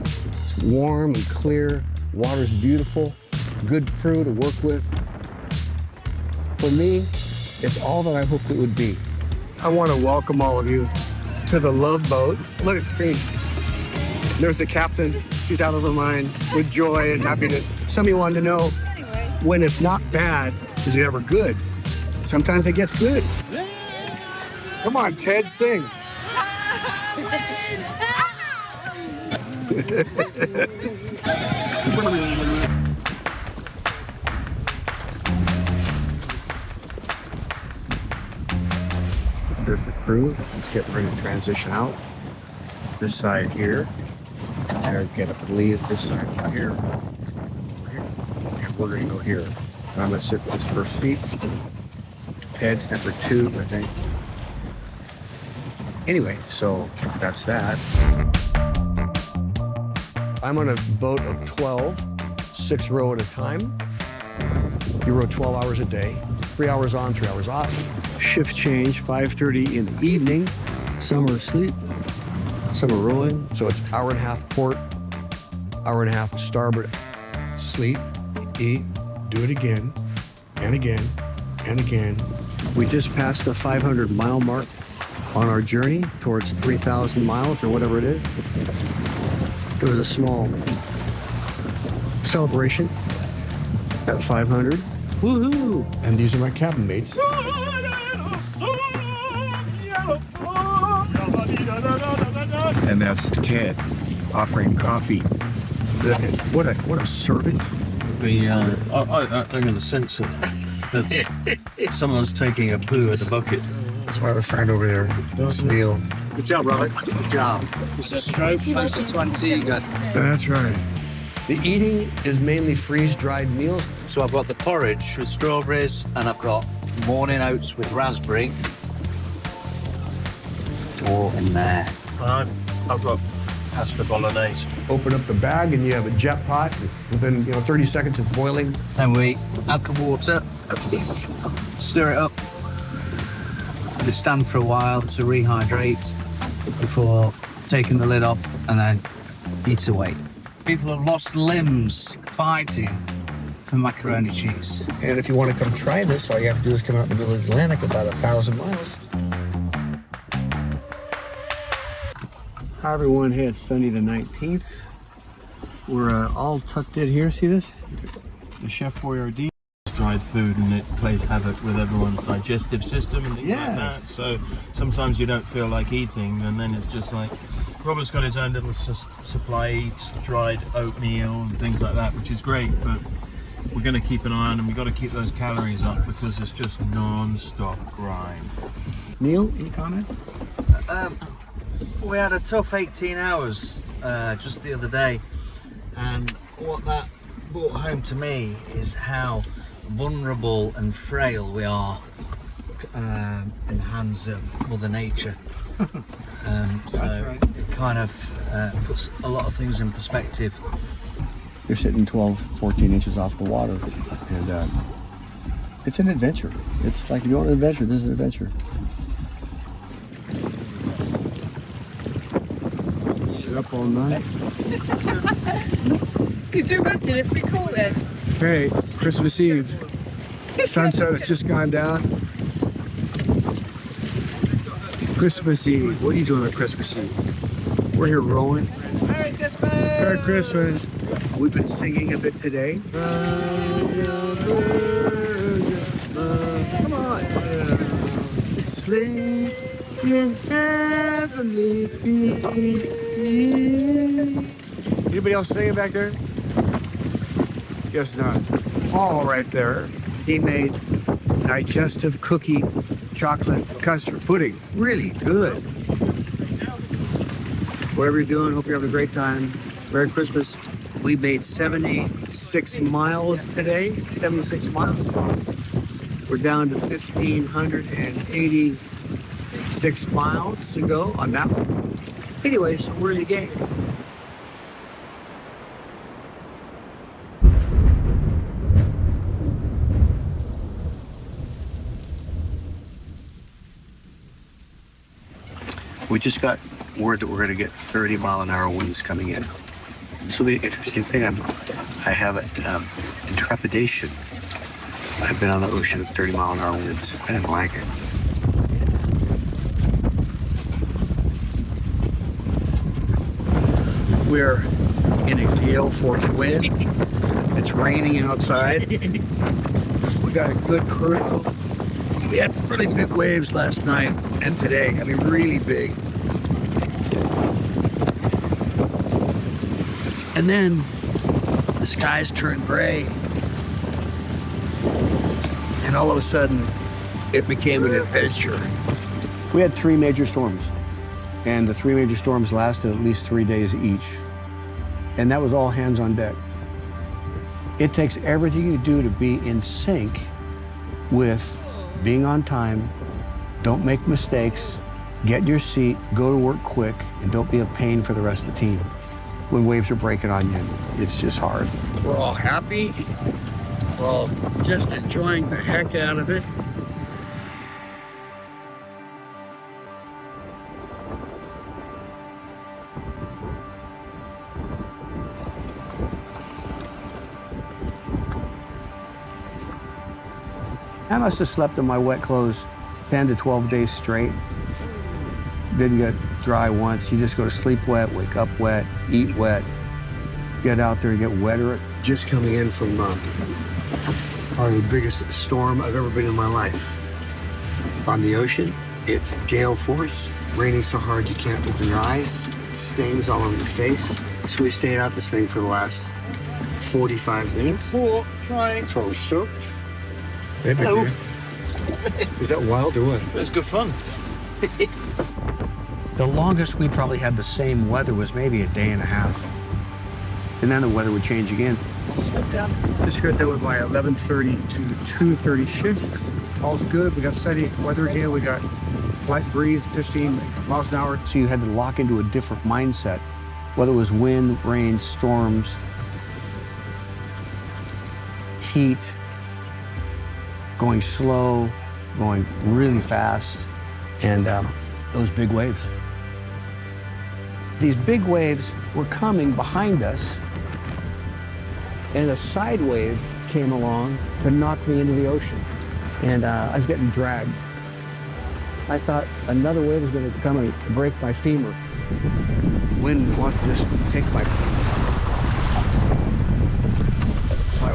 Speaker 13: It's warm and clear, water's beautiful, good crew to work with. For me, it's all that I hoped it would be. I want to welcome all of you to the Love Boat. Look at the screen. There's the captain. She's out of her mind with joy and happiness. Some of you wanted to know, when it's not bad, is it ever good? Sometimes it gets good. Come on, Ted, sing. There's the crew. Let's get ready to transition out. this side here. They're gonna believe this side here. And we're gonna go here. I'm gonna sit in this first seat. Ted's number 2, I think. Anyway, so that's that. I'm on a boat of 12, 6 row at a time. You row 12 hours a day, 3 hours on, 3 hours off. Shift change, 5:30 in the evening. Some are asleep, some are rowing. So it's hour and a half port, hour and a half starboard. Sleep, eat, do it again, and again, and again. We just passed the 500-mile mark on our journey towards 3,000 miles or whatever it is. There was a small celebration at 500. Woohoo! And these are my cabin mates.
Speaker 11: And that's Ted offering coffee. What a servant.
Speaker 2: I get a sense that someone's taking a poo at the bucket.
Speaker 11: That's my other friend over there. That's Neil.
Speaker 5: Good job, Robert. Good job. This is stroke, close to 20. You got.
Speaker 11: That's right.
Speaker 13: The eating is mainly freeze-dried meals.
Speaker 5: So I've got the porridge with strawberries, and I've got morning oats with raspberry. All in there.
Speaker 2: I've got pasta bolognese.
Speaker 13: Open up the bag and you have a jet pot. Within 30 seconds it's boiling.
Speaker 5: Then we add the water, stir it up, let it stand for a while to rehydrate before taking the lid off, and then eat away. People have lost limbs fighting for macaroni cheese.
Speaker 11: And if you want to come try this, all you have to do is come out in the middle of the Atlantic about 1,000 miles.
Speaker 13: Hi everyone, hey, it's Sunday the 19th. We're all tucked in here, see this? The Chef Boyardee.
Speaker 2: Dried food, and it plays havoc with everyone's digestive system and things like that. So sometimes you don't feel like eating, and then it's just like, Robert's got his own little supply, eats dried oatmeal and things like that, which is great, but we're going to keep an eye on them. We've got to keep those calories up because it's just non-stop grind.
Speaker 13: Neil, any comments?
Speaker 5: We had a tough 18 hours just the other day, and what that brought home to me is how vulnerable and frail we are in the hands of Mother Nature. So it kind of puts a lot of things in perspective.
Speaker 13: You're sitting 12, 14 inches off the water, and it's an adventure. It's like if you want an adventure, this is an adventure. You're up all night.
Speaker 25: Could you imagine if we caught it?
Speaker 13: Hey, Christmas Eve. Sunset has just gone down. Christmas Eve. What are you doing on Christmas Eve? We're here rowing.
Speaker 5: Merry Christmas!
Speaker 13: Merry Christmas. We've been singing a bit today. Come on. Sleep in heavenly peace. Anybody else singing back there? Guess not. Paul right there. He made digestive cookie chocolate custard pudding. Really good. Whatever you're doing, hope you're having a great time. Merry Christmas. We made 76 miles today. 76 miles today. We're down to 1,586 miles to go on that one. Anyway, so we're in the game. We just got word that we're going to get 30-mile-an-hour winds coming in. This will be an interesting thing. I have it in trepidation. I've been on the ocean at 30-mile-an-hour winds. I didn't like it. We're in a gale force wind. It's raining outside. We got a good crew. We had really big waves last night and today. I mean, really big. And then the skies turned gray. And all of a sudden, it became an adventure. We had 3 major storms. And the 3 major storms lasted at least 3 days each. And that was all hands on deck. It takes everything you do to be in sync with being on time, don't make mistakes, get your seat, go to work quick, and don't be a pain for the rest of the team. When waves are breaking on you, it's just hard.
Speaker 17: We're all happy. We're all just enjoying the heck out of it.
Speaker 13: I must have slept in my wet clothes 10 to 12 days straight. Didn't get dry once. You just go to sleep wet, wake up wet, eat wet, get out there and get wetter.
Speaker 17: Just coming in from probably the biggest storm I've ever been in my life. On the ocean, it's gale force, raining so hard you can't open your eyes. It stings all over your face. So we stayed out this thing for the last 45 minutes. Cool, trying. That's why we're soaked.
Speaker 13: Hey, big man.
Speaker 17: Is that wild or what?
Speaker 2: It's good fun.
Speaker 13: The longest we probably had the same weather was maybe a day and a half. And then the weather would change again.
Speaker 17: Just got done with my 11:30 to 2:30 shift.
Speaker 13: All's good. We got steady weather again. We got light breeze, 15 miles an hour. So you had to lock into a different mindset, whether it was wind, rain, storms, heat, going slow, going really fast, and those big waves. These big waves were coming behind us, and a side wave came along to knock me into the ocean, and I was getting dragged. I thought another wave was going to come and break my femur. Wind wanted to just take my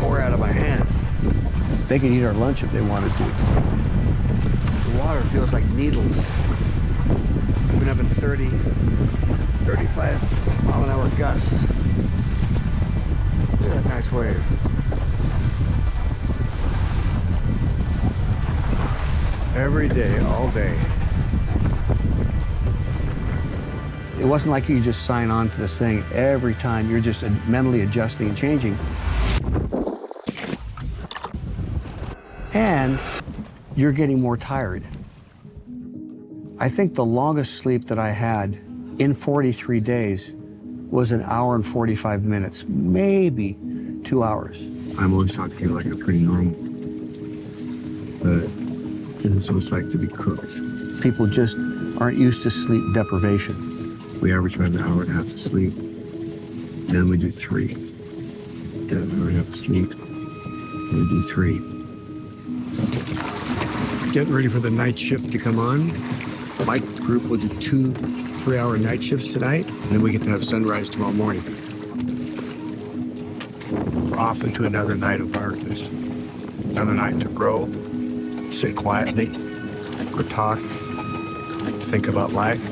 Speaker 13: oar out of my hand. They could eat our lunch if they wanted to. The water feels like needles. We've been having 30, 35 mile an hour gusts. Look at that nice wave. Every day, all day. It wasn't like you just sign on to this thing every time. You're just mentally adjusting and changing. And you're getting more tired. I think the longest sleep that I had in 43 days was 1 hour and 45 minutes, maybe 2 hours.
Speaker 17: I'm always talking to you like I'm pretty normal, but this is what it's like to be cooked.
Speaker 13: People just aren't used to sleep deprivation.
Speaker 17: We average about 1.5 hours of sleep, then we do 3. Then an hour and a half of sleep, we do 3. Getting ready for the night shift to come on. My group will do 2 3-hour night shifts tonight, and then we get to have sunrise tomorrow morning. We're off into another night of darkness. Another night to grow, sit quietly, or talk, think about life.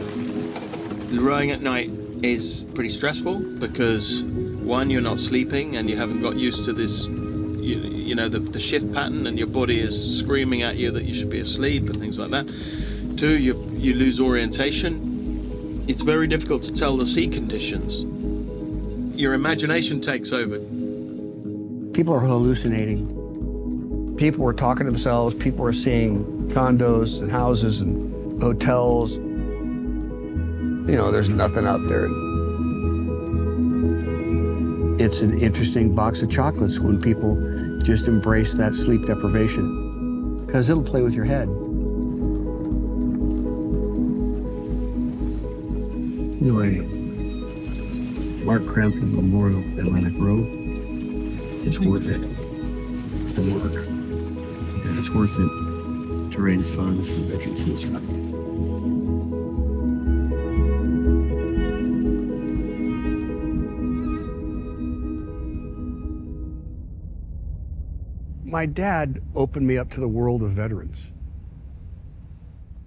Speaker 2: Rowing at night is pretty stressful because, one, you're not sleeping and you haven't got used to this, you know, the shift pattern, and your body is screaming at you that you should be asleep and things like that. 2, you lose orientation. It's very difficult to tell the sea conditions. Your imagination takes over.
Speaker 13: People are hallucinating. People are talking to themselves. People are seeing condos and houses and hotels. You know, there's nothing out there. It's an interesting box of chocolates when people just embrace that sleep deprivation, because it'll play with your head.
Speaker 17: Anyway, Mark Crampton Memorial Atlantic Road, it's worth it for work. And it's worth it to raise funds for Veterans Suicide.
Speaker 13: My dad opened me up to the world of veterans.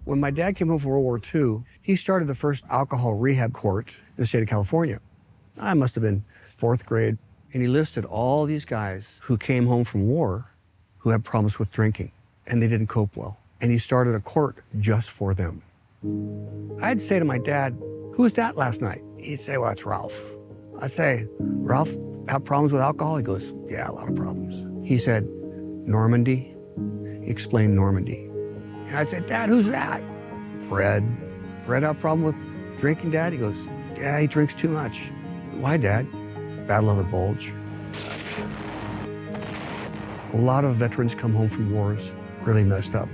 Speaker 13: When my dad came home from World War II, he started the first alcohol rehab court in the state of California. I must have been 4th grade, and he listed all these guys who came home from war who had problems with drinking, and they didn't cope well. And he started a court just for them. I'd say to my dad, "Who was that last night?" He'd say, "Well, it's Ralph." I'd say, "Ralph have problems with alcohol?" He goes, "Yeah, a lot of problems." He said, "Normandy?" He explained Normandy. And I'd say, "Dad, who's that?" "Fred." "Fred have a problem with drinking, Dad?" He goes, "Yeah, he drinks too much." "Why, Dad?" "Battle of the Bulge." A lot of veterans come home from wars really messed up.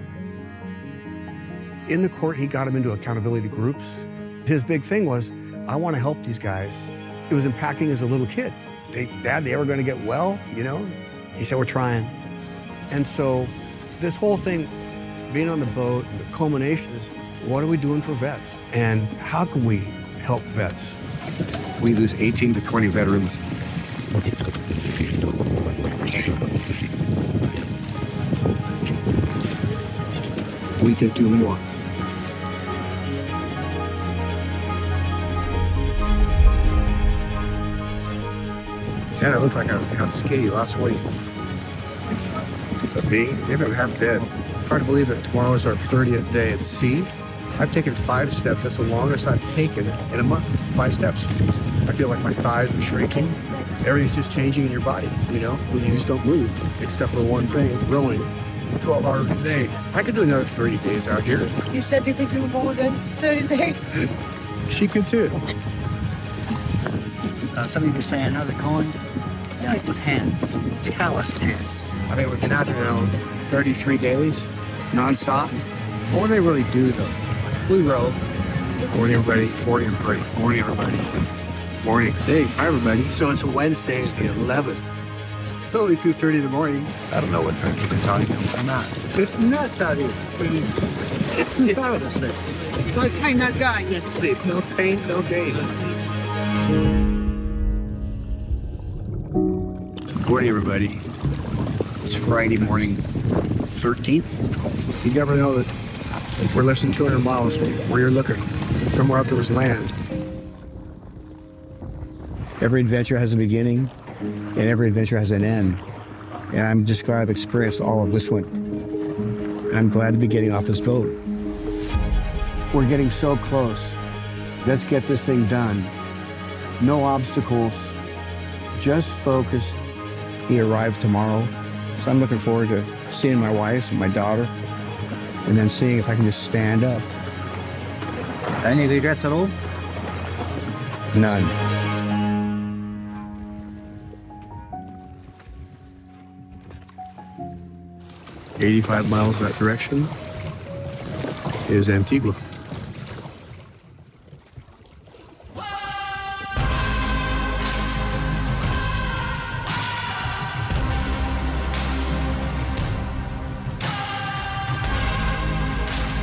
Speaker 13: In the court, he got them into accountability groups. His big thing was, I want to help these guys. It was impacting as a little kid. Dad, they ever going to get well, you know? He said, "We're trying." And so this whole thing, being on the boat, the culmination is, what are we doing for vets? And how can we help vets? We lose 18 to 20 veterans. We could do more. Yeah, I look like I got skinny last week. Me? Maybe I'm half dead. Hard to believe that tomorrow is our 30th day at sea. I've taken 5 steps. That's the longest I've taken in a month. 5 steps. I feel like my thighs are shrinking. Everything's just changing in your body, you know? You just don't move, except for one thing, rowing 12 hours a day. I could do another 30 days out here.
Speaker 4: You said you could do more than 30 days.
Speaker 13: She could too. Some of you are saying, how's it going? Yeah, like with hands. It's calloused hands. I mean, we've been out there now 33 days, non-stop. What do they really do, though? We row. Morning, everybody. Morning, everybody. Morning, everybody. Morning. Hey, hi, everybody. So it's Wednesday, the 11th. It's only 2:30 in the morning. I don't know what time it is on here. I'm not. It's nuts out here. It's out of this thing.
Speaker 25: No pain, no gain.
Speaker 13: No pain, no gain. Morning, everybody. It's Friday morning, 13th. You never know that we're less than 200 miles from where you're looking. Somewhere out there was land. Every adventure has a beginning, and every adventure has an end. And I'm just glad I've experienced all of this one. I'm glad to be getting off this boat. We're getting so close. Let's get this thing done. No obstacles, just focus. He arrives tomorrow, so I'm looking forward to seeing my wife and my daughter, and then seeing if I can just stand up. Any regrets at all? None. "85 miles that direction is Antigua."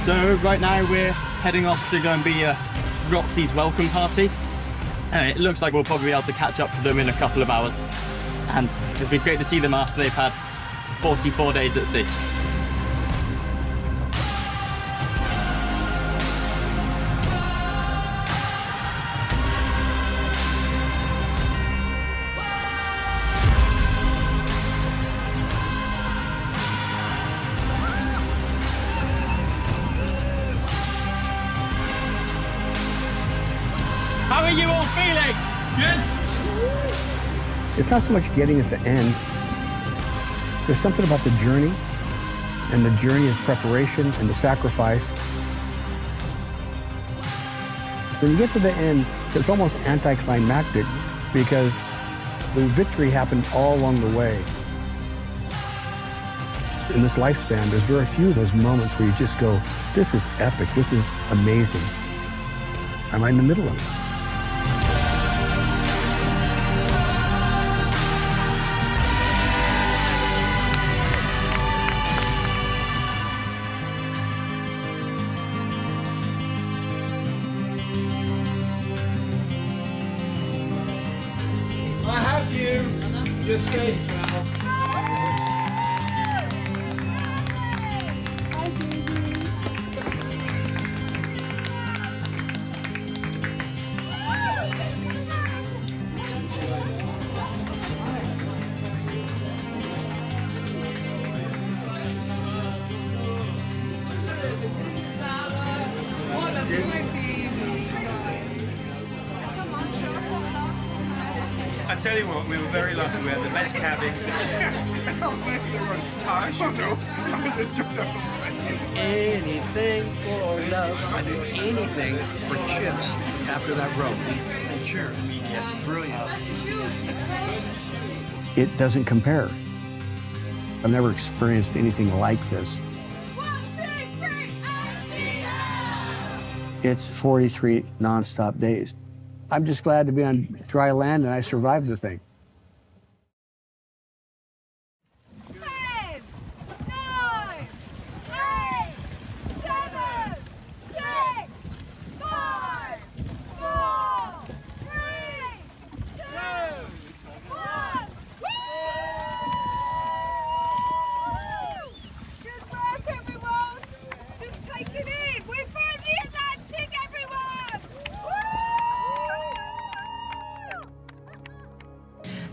Speaker 6: So right now we're heading off to go and be Roxy's welcome party. And it looks like we'll probably be able to catch up to them in a couple of hours. And it'd be great to see them after they've had 44 days at sea. How are you all feeling? Good?
Speaker 13: It's not so much getting at the end. There's something about the journey, and the journey is preparation and the sacrifice. When you get to the end, it's almost anticlimactic because the victory happened all along the way. In this lifespan, there's very few of those moments where you just go, this is epic, this is amazing. I'm right in the middle of it.
Speaker 4: I have you. You're safe now. What a
Speaker 2: tell you what, we were very lucky. We had the best cabin.
Speaker 13: Anything for love. I do anything for chips after that row. And cheers. Brilliant. It doesn't compare. I've never experienced anything like this. It's 43 nonstop days. I'm just glad to be on dry land and I survived the thing.
Speaker 4: 10, 9, 8, 7, 6, 5, 4, 3, 2, 1. Good work, everyone. Just take it in. We're from the Atlantic, everyone.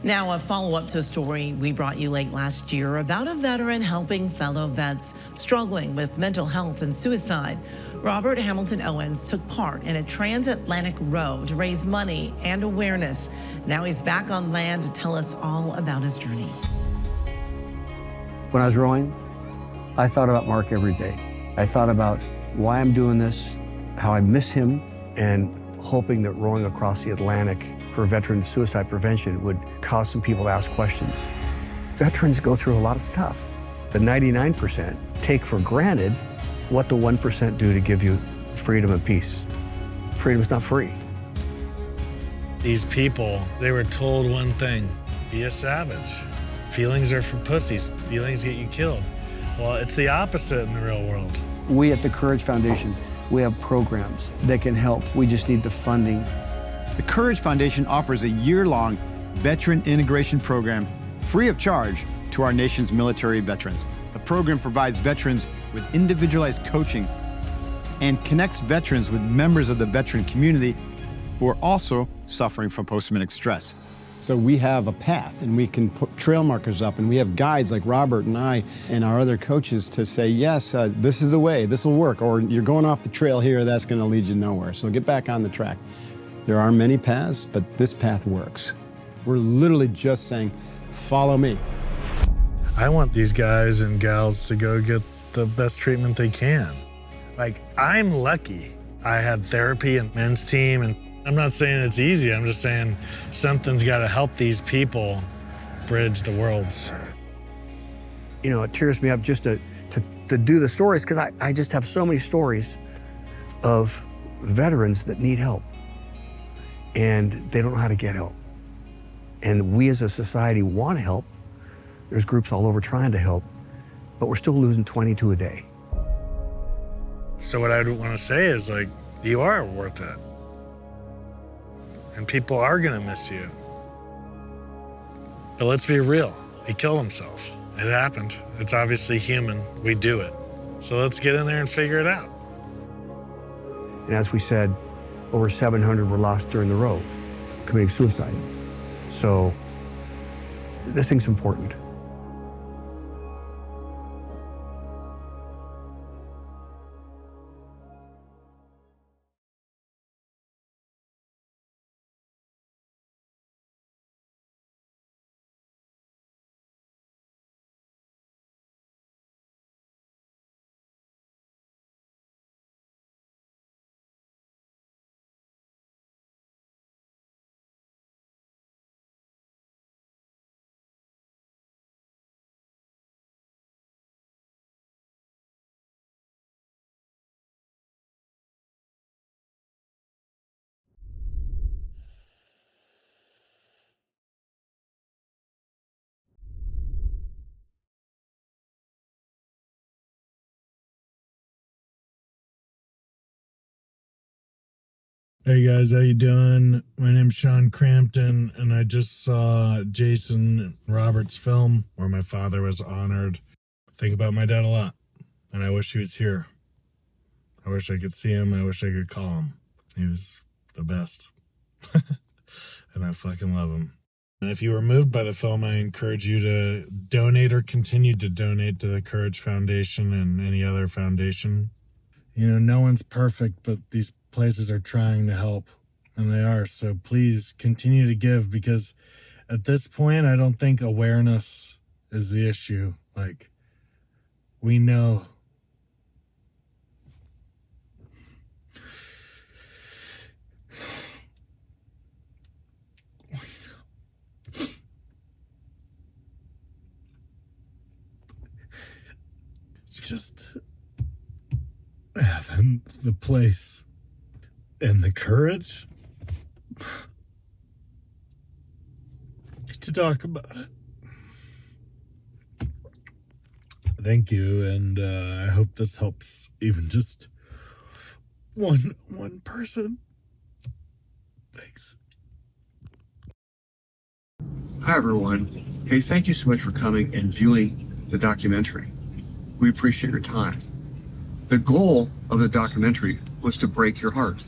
Speaker 21: Now, a follow-up to a story we brought you late last year about a veteran helping fellow vets struggling with mental health and suicide. Robert Hamilton Owens took part in a transatlantic row to raise money and awareness. Now he's back on land to tell us all about his journey.
Speaker 13: When I was rowing, I thought about Mark every day. I thought about why I'm doing this, how I miss him, and hoping that rowing across the Atlantic for veteran suicide prevention would cause some people to ask questions. Veterans go through a lot of stuff. The 99% take for granted what the 1% do to give you freedom and peace. Freedom is not free.
Speaker 22: These people, they were told one thing: be a savage. Feelings are for pussies. Feelings get you killed. Well, it's the opposite in the real world.
Speaker 13: We at the Courage Foundation, we have programs that can help. We just need the funding.
Speaker 7: The Courage Foundation offers a year-long veteran integration program free of charge to our nation's military veterans. The program provides veterans with individualized coaching and connects veterans with members of the veteran community who are also suffering from post-traumatic stress.
Speaker 23: So we have a path and we can put trail markers up and we have guides like Robert and I and our other coaches to say, yes, this is the way, this will work, or you're going off the trail here, that's going to lead you nowhere. So get back on the track. There are many paths, but this path works. We're literally just saying, follow me.
Speaker 22: I want these guys and gals to go get the best treatment they can. Like, I'm lucky. I had therapy and men's team, and I'm not saying it's easy. I'm just saying something's got to help these people bridge the worlds.
Speaker 13: You know, it tears me up just to do the stories, because I just have so many stories of veterans that need help and they don't know how to get help. And we as a society want to help. There's groups all over trying to help, but we're still losing 22 a day.
Speaker 22: So what I want to say is, like, you are worth it. And people are gonna miss you. But let's be real, he killed himself. It happened. It's obviously human, we do it. So let's get in there and figure it out.
Speaker 13: And as we said, over 700 were lost during the row, committing suicide. So this thing's important.
Speaker 22: Hey guys, how you doing? My name's Sean Crampton, and I just saw Jason Roberts' film where my father was honored. I think about my dad a lot, and I wish he was here. I wish I could see him. I wish I could call him. He was the best. And I fucking love him. And if you were moved by the film, I encourage you to donate or continue to donate to the Courage Foundation and any other foundation. You know, no one's perfect, but these places are trying to help, and they are. So please continue to give, because At this point, I don't think awareness is the issue. Like, we know. It's just having the place and the courage to talk about it. Thank you, and I hope this helps even just one person. Thanks.
Speaker 13: Hi, everyone. Hey, thank you so much for coming and viewing the documentary. We appreciate your time. The goal of the documentary was to break your heart.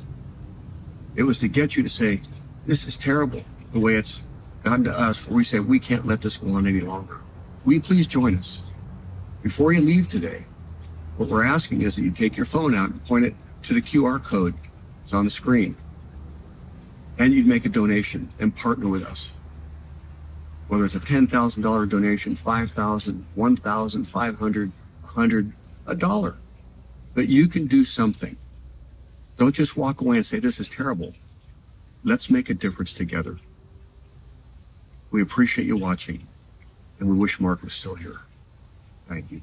Speaker 13: It was to get you to say, this is terrible, the way it's gotten to us, where we say, we can't let this go on any longer. Will you please join us? Before you leave today, what we're asking is that you take your phone out and point it to the QR code that's on the screen. And you'd make a donation and partner with us. Whether it's a $10,000 donation, $5,000, $1,000, $500, $100, $1. But you can do something. Don't just walk away and say, this is terrible. Let's make a difference together. We appreciate you watching, and we wish Mark was still here. Thank you.